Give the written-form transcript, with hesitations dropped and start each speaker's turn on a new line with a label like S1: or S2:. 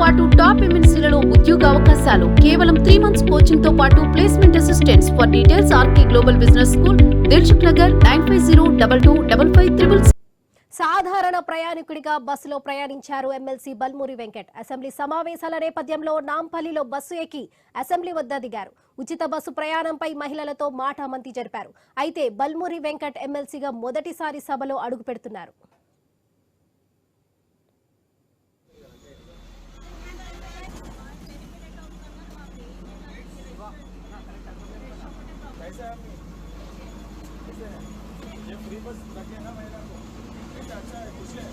S1: పాటు టాప్ ఎంఎన్సీలలో ఉద్యోగ అవకాశాలు కేవలం 3 months కోచింగ్ తో పాటు placement assistants. For details RK global business school, Dilsukhnagar 9502255566.
S2: సాధారణ ప్రయాణికుడిగా బస్సులో ప్రయాణించారు ఎమ్మెల్సీ బల్మూరి వెంకట్. అసెంబ్లీ సమావేశాల నేపథ్యంలో నాంపల్లిలో బస్సు ఎక్కి అసెంబ్లీ వద్ద దిగారు. ఉచిత బస్సు ప్రయాణంపై మహిళలతో మాటామంతి జరిపారు. అయితే బల్మూరి వెంకట్ ఎమ్మెల్సీగా మొదటిసారి సభలో అడుగు పెడుతున్నారు.
S3: ये फ्री बस लगे ना महिला को, अच्छा है, खुश है।